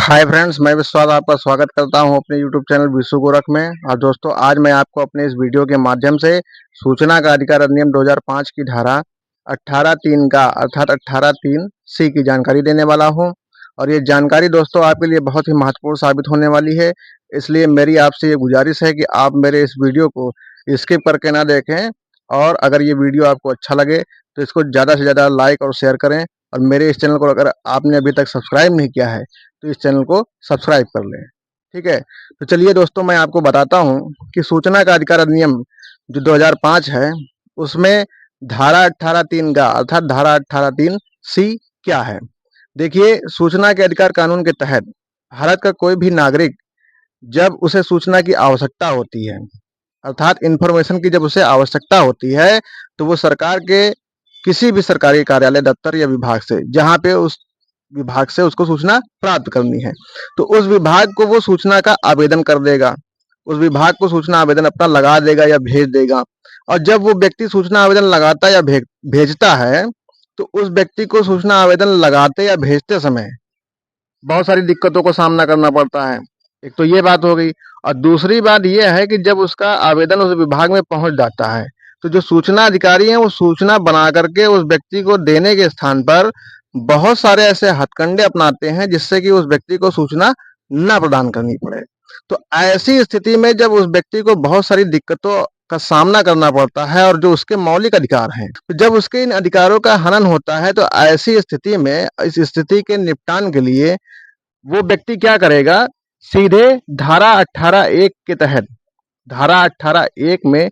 Hi friends, मैं विश्वास आपका स्वागत करता हूं अपने यूट्यूब चैनल विशु गोरख में। और दोस्तों, आज मैं आपको अपने इस वीडियो के माध्यम से सूचना का अधिकार अधिनियम 2005 की धारा 18(3) का अर्थात 18(3)(c) की जानकारी देने वाला हूं। और ये जानकारी दोस्तों आपके लिए बहुत ही महत्वपूर्ण साबित होने वाली है। इसलिए मेरी आपसे ये गुजारिश है कि आप मेरे इस वीडियो को स्किप करके ना देखें। और अगर ये वीडियो आपको अच्छा लगे तो इसको ज़्यादा से ज़्यादा लाइक और शेयर करें। और मेरे इस चैनल को अगर आपने अभी तक सब्सक्राइब नहीं किया है तो इस चैनल को सब्सक्राइब कर लें। ठीक है, तो चलिए दोस्तों, मैं आपको बताता हूं कि सूचना का अधिकार अधिनियम जो 2005 है उसमें धारा 18(3) का अर्थात धारा 18(3)(c) क्या है। देखिए, सूचना के अधिकार कानून के तहत भारत का कोई भी नागरिक जब उसे सूचना की आवश्यकता होती है अर्थात इंफॉर्मेशन की जब उसे आवश्यकता होती है तो वो सरकार के किसी भी सरकारी कार्यालय, दफ्तर या विभाग से, जहाँ पे उस विभाग से उसको सूचना प्राप्त करनी है, तो उस विभाग को वो सूचना का आवेदन कर देगा। उस विभाग को सूचना आवेदन अपना लगा देगा या भेज देगा। और जब वो व्यक्ति सूचना आवेदन लगाता या भेजता है तो उस व्यक्ति को सूचना आवेदन लगाते या भेजते समय बहुत सारी दिक्कतों को सामना करना पड़ता है। एक तो ये बात हो गई। और दूसरी बात ये है कि जब उसका आवेदन उस विभाग में पहुंच जाता है तो जो सूचना अधिकारी हैं वो सूचना बना करके उस व्यक्ति को देने के स्थान पर बहुत सारे ऐसे हथकंडे अपनाते हैं जिससे कि उस व्यक्ति को सूचना न प्रदान करनी पड़े। तो ऐसी स्थिति में जब उस व्यक्ति को बहुत सारी दिक्कतों का सामना करना पड़ता है और जो उसके मौलिक अधिकार हैं, तो जब उसके इन अधिकारों का हनन होता है तो ऐसी स्थिति में इस स्थिति के निपटान के लिए वो व्यक्ति क्या करेगा, सीधे धारा 18(1) के तहत, धारा 18(1) में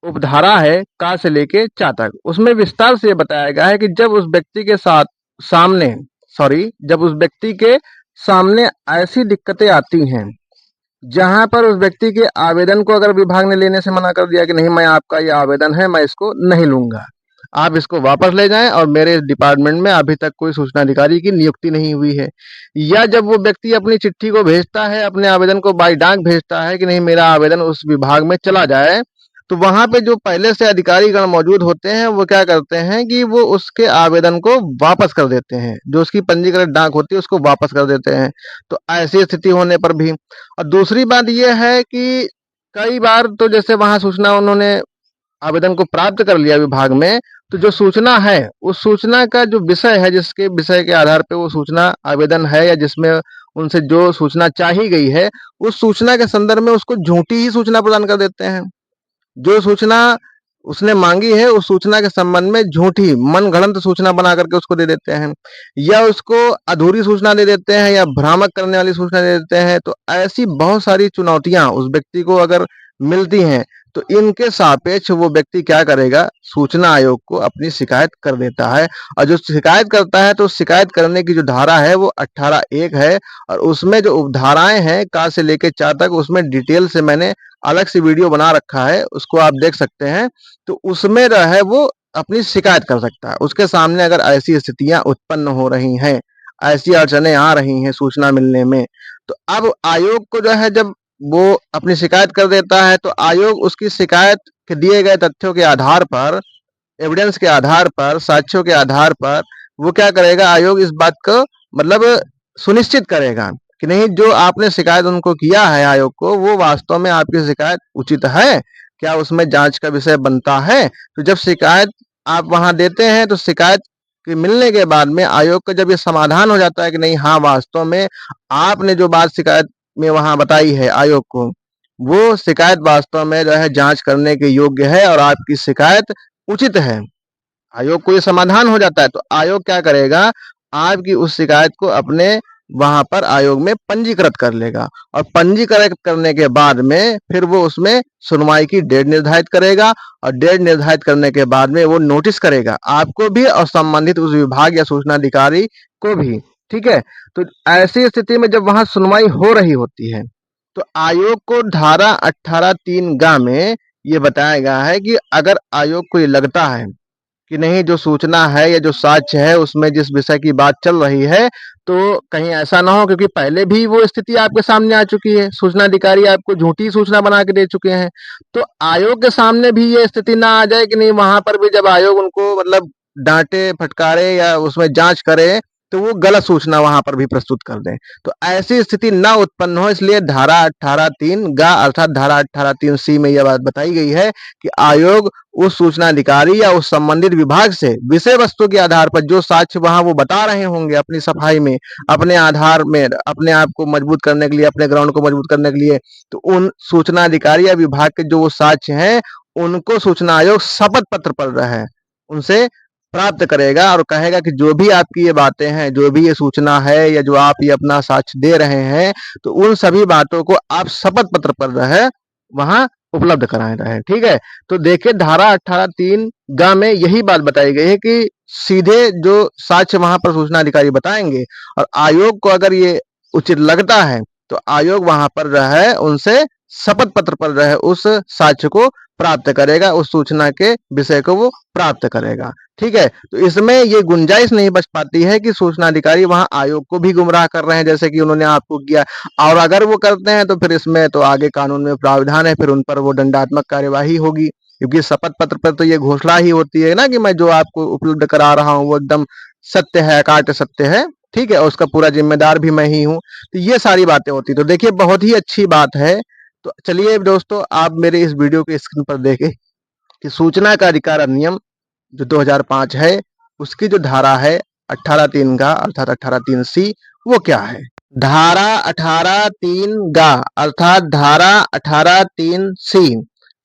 उपधारा है का से लेके चा तक, उसमें विस्तार से बताया गया है कि जब उस व्यक्ति के साथ सामने जब उस व्यक्ति के सामने ऐसी दिक्कतें आती हैं जहां पर उस व्यक्ति के आवेदन को अगर विभाग ने लेने से मना कर दिया कि नहीं, मैं आपका ये आवेदन है, मैं इसको नहीं लूंगा, आप इसको वापस ले जाएं और मेरे डिपार्टमेंट में अभी तक कोई सूचना अधिकारी की नियुक्ति नहीं हुई है। या जब वो व्यक्ति अपनी चिट्ठी को भेजता है, अपने आवेदन को बाई डाक भेजता है कि नहीं, मेरा आवेदन उस विभाग में चला जाए, तो वहां पे जो पहले से अधिकारीगण मौजूद होते हैं वो क्या करते हैं कि वो उसके आवेदन को वापस कर देते हैं, जो उसकी पंजीकृत डाक होती है उसको वापस कर देते हैं। तो ऐसी स्थिति होने पर भी, और दूसरी बात यह है कि कई बार तो जैसे वहां सूचना उन्होंने आवेदन को प्राप्त कर लिया विभाग में, तो जो सूचना है उस सूचना का जो विषय है, जिसके विषय के आधार पे वो सूचना आवेदन है या जिसमें उनसे जो सूचना चाही गई है, उस सूचना के संदर्भ में उसको झूठी ही सूचना प्रदान कर देते हैं। जो सूचना उसने मांगी है उस सूचना के संबंध में झूठी मनगढ़ंत सूचना बना करके उसको दे देते हैं, या उसको अधूरी सूचना दे देते हैं, या भ्रामक करने वाली सूचना दे देते हैं। तो ऐसी बहुत सारी चुनौतियां उस व्यक्ति को अगर मिलती हैं तो इनके सापेक्ष वो व्यक्ति क्या करेगा, सूचना आयोग को अपनी शिकायत कर देता है। और जो शिकायत करता है तो शिकायत करने की जो धारा है वो 18(1) है। और उसमें जो उपधाराएं हैं का से लेके चा तक, उसमें डिटेल से मैंने अलग से वीडियो बना रखा है, उसको आप देख सकते हैं। तो उसमें जो है वो अपनी शिकायत कर सकता है। उसके सामने अगर ऐसी स्थितियां उत्पन्न हो रही हैं, ऐसी अड़चने आ रही हैं सूचना मिलने में, तो अब आयोग को जो है जब वो अपनी शिकायत कर देता है तो आयोग उसकी शिकायत के दिए गए तथ्यों के आधार पर, एविडेंस के आधार पर, साक्ष्यों के आधार पर वो क्या करेगा, आयोग इस बात को मतलब सुनिश्चित करेगा कि नहीं, जो आपने शिकायत उनको किया है आयोग को, वो वास्तव में आपकी शिकायत उचित है, क्या उसमें जांच का विषय बनता है। तो जब शिकायत आप वहां देते हैं तो शिकायत के मिलने के बाद में आयोग का जब ये समाधान हो जाता है कि नहीं, हाँ वास्तव में आपने जो बात शिकायत में वहां बताई है आयोग को, वो शिकायत वास्तव में जो है जांच करने के योग्य है और आपकी शिकायत उचित है, आयोग को ये समाधान हो जाता है, तो आयोग क्या करेगा, आपकी उस शिकायत को अपने वहां पर आयोग में पंजीकृत कर लेगा। और पंजीकृत करने के बाद में फिर वो उसमें सुनवाई की डेट निर्धारित करेगा। और डेट निर्धारित करने के बाद में वो नोटिस करेगा आपको भी और संबंधित उस विभाग या सूचना अधिकारी को भी। ठीक है, तो ऐसी स्थिति में जब वहां सुनवाई हो रही होती है तो आयोग को धारा 18(3) गा में ये बताया गया है कि अगर आयोग को ये लगता है कि नहीं, जो सूचना है या जो साक्ष्य है उसमें जिस विषय की बात चल रही है, तो कहीं ऐसा ना हो, क्योंकि पहले भी वो स्थिति आपके सामने आ चुकी है, सूचना अधिकारी आपको झूठी सूचना बना के दे चुके हैं, तो आयोग के सामने भी ये स्थिति ना आ जाए कि नहीं, वहां पर भी जब आयोग उनको मतलब डांटे फटकारे या उसमें जांच करे तो वो गलत सूचना वहां पर भी प्रस्तुत कर दें। तो ऐसी स्थिति न उत्पन्न हो, इसलिए धारा 18(3) ग अर्थात धारा 18(3) में यह बात बताई गई है कि आयोग उस सूचना अधिकारी या उस संबंधित विभाग से विषय वस्तु के आधार पर जो साक्ष्य वहां वो बता रहे होंगे अपनी सफाई में, अपने आधार में, अपने आप को मजबूत करने के लिए, अपने ग्राउंड को मजबूत करने के लिए, तो उन सूचना अधिकारी या विभाग के जो वो साक्ष्य हैं उनको सूचना आयोग शपथ पत्र पढ़ रहा है उनसे प्राप्त करेगा और कहेगा कि जो भी आपकी ये बातें हैं, जो भी ये सूचना है या जो आप ये अपना साक्ष्य दे रहे हैं, तो उन सभी बातों को आप शपथ पत्र पर रहे वहां उपलब्ध कराए रहे। ठीक है, तो देखिए धारा 18(3) ग में यही बात बताई गई है कि सीधे जो साक्ष्य वहां पर सूचना अधिकारी बताएंगे और आयोग को अगर ये उचित लगता है तो आयोग वहां पर रहे उनसे शपथ पत्र पर रहे उस साक्ष्य को प्राप्त करेगा, उस सूचना के विषय को वो प्राप्त करेगा। ठीक है, तो इसमें ये गुंजाइश नहीं बच पाती है कि सूचना अधिकारी वहां आयोग को भी गुमराह कर रहे हैं जैसे कि उन्होंने आपको किया, और अगर वो करते हैं तो फिर इसमें तो आगे कानून में प्रावधान है, फिर उन पर वो दंडात्मक कार्यवाही होगी, क्योंकि शपथ पत्र पर तो ये घोषणा ही होती है ना कि मैं जो आपको उपलब्ध करा रहा हूँ वो एकदम सत्य है, अकाट सत्य है। ठीक है, और उसका पूरा जिम्मेदार भी मैं ही हूँ। तो ये सारी बातें होती, तो देखिए बहुत ही अच्छी बात है। तो चलिए दोस्तों, आप मेरे इस वीडियो के स्क्रीन पर देखें कि सूचना का अधिकार अधिनियम जो 2005 है उसकी जो धारा है 18(3) का अर्थात 18(3)(c) वो क्या है। धारा 18(3) गा अर्थात धारा 18(3)(c)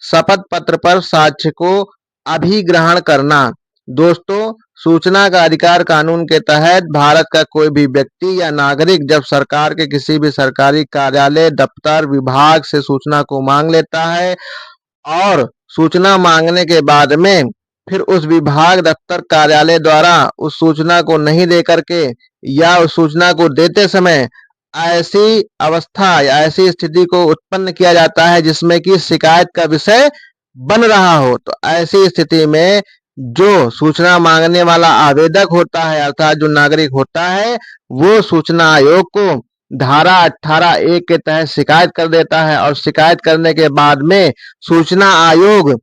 शपथ पत्र पर साक्ष्य को अभिग्रहण करना। दोस्तों, सूचना का अधिकार कानून के तहत भारत का कोई भी व्यक्ति या नागरिक जब सरकार के किसी भी सरकारी कार्यालय, दफ्तर, विभाग से सूचना को मांग लेता है और सूचना मांगने के बाद में फिर उस विभाग, दफ्तर, कार्यालय द्वारा उस सूचना को नहीं दे करके या उस सूचना को देते समय ऐसी अवस्था या ऐसी स्थिति को उत्पन्न किया जाता है जिसमें कि शिकायत का विषय बन रहा हो, तो ऐसी स्थिति में जो सूचना मांगने वाला आवेदक होता है अर्थात जो नागरिक होता है वो सूचना आयोग को धारा 18(1) के तहत शिकायत कर देता है और शिकायत करने के बाद में सूचना आयोग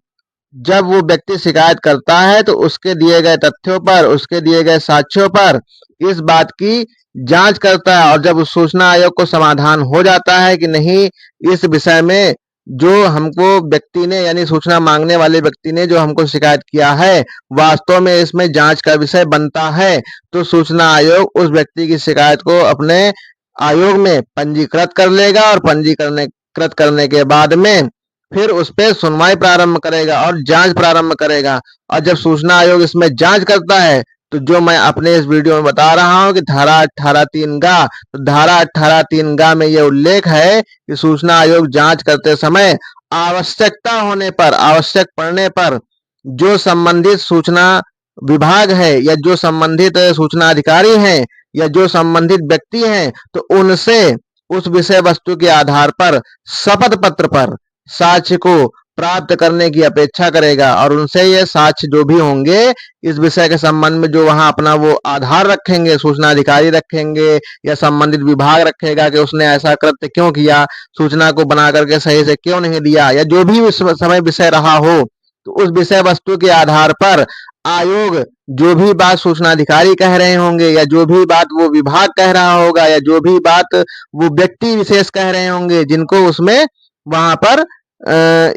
जब वो व्यक्ति शिकायत करता है तो उसके दिए गए तथ्यों पर, उसके दिए गए साक्ष्यों पर इस बात की जांच करता है और जब उस सूचना आयोग को समाधान हो जाता है कि नहीं, इस विषय में जो हमको व्यक्ति ने यानी सूचना मांगने वाले व्यक्ति ने जो हमको शिकायत किया है वास्तव में इसमें जांच का विषय बनता है, तो सूचना आयोग उस व्यक्ति की शिकायत को अपने आयोग में पंजीकृत कर लेगा और पंजीकृत करने के बाद में फिर उस पर सुनवाई प्रारंभ करेगा और जांच प्रारंभ करेगा। और जब सूचना आयोग इसमें जांच करता है तो जो मैं अपने इस वीडियो में बता रहा हूं कि धारा 18(3) गा, तो धारा 18(3) गा में यह उल्लेख है कि सूचना आयोग जांच करते समय आवश्यकता होने पर, आवश्यक पड़ने पर जो संबंधित सूचना विभाग है या जो संबंधित सूचना अधिकारी हैं या जो संबंधित व्यक्ति हैं तो उनसे उस विषय वस्तु के आधार पर शपथ पत्र पर साक्ष्य को प्राप्त करने की अपेक्षा करेगा और उनसे ये साक्ष्य जो भी होंगे इस विषय के संबंध में जो वहां अपना वो आधार रखेंगे, सूचना अधिकारी रखेंगे या संबंधित विभाग रखेगा कि उसने ऐसा कृत्य क्यों किया, सूचना को बना करके सही से क्यों नहीं दिया या जो भी उस समय विषय रहा हो, तो उस विषय वस्तु के आधार पर आयोग जो भी बात सूचना अधिकारी कह रहे होंगे या जो भी बात वो विभाग कह रहा होगा या जो भी बात वो व्यक्ति विशेष कह रहे होंगे जिनको उसमें वहां पर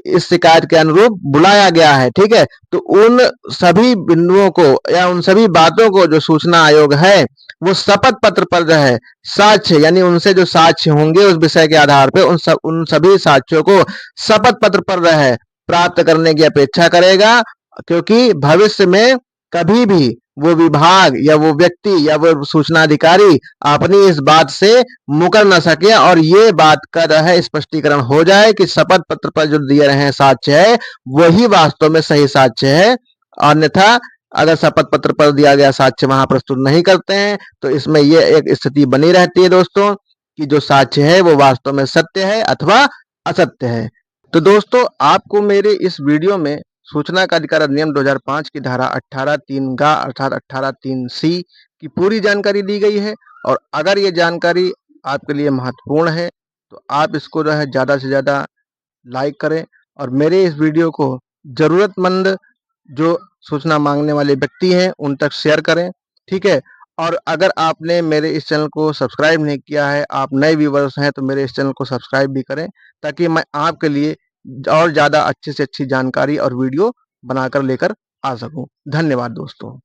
इस शिकायत के अनुरूप बुलाया गया है, ठीक है, तो उन सभी बिंदुओं को या उन सभी बातों को जो सूचना आयोग है वो शपथ पत्र पर जो है साक्ष्य यानी उनसे जो साक्ष्य होंगे उस विषय के आधार पर उन सभी साक्ष्यों को शपथ पत्र पर रहे प्राप्त करने की अपेक्षा करेगा, क्योंकि भविष्य में कभी भी वो विभाग या वो व्यक्ति या वो सूचना अधिकारी अपनी इस बात से मुकर न सके और ये बात का जो है स्पष्टीकरण हो जाए कि शपथ पत्र पर जो दिए रहे साक्ष्य है वही वास्तव में सही साक्ष्य है। अन्यथा अगर शपथ पत्र पर दिया गया साक्ष्य वहां प्रस्तुत नहीं करते हैं तो इसमें ये एक स्थिति बनी रहती है दोस्तों कि जो साक्ष्य है वो वास्तव में सत्य है अथवा असत्य है। तो दोस्तों, आपको मेरे इस वीडियो में सूचना का अधिकार अधिनियम 2005 की धारा 18(3) गा अर्थात 18(3)(c) की पूरी जानकारी दी गई है और अगर ये जानकारी आपके लिए महत्वपूर्ण है तो आप इसको जो है ज़्यादा से ज़्यादा लाइक करें और मेरे इस वीडियो को ज़रूरतमंद जो सूचना मांगने वाले व्यक्ति हैं उन तक शेयर करें। ठीक है, और अगर आपने मेरे इस चैनल को सब्सक्राइब नहीं किया है, आप नए व्यूवर्स हैं तो मेरे इस चैनल को सब्सक्राइब भी करें, ताकि मैं आपके लिए और ज़्यादा अच्छी से अच्छी जानकारी और वीडियो बनाकर लेकर आ सकूं। धन्यवाद दोस्तों।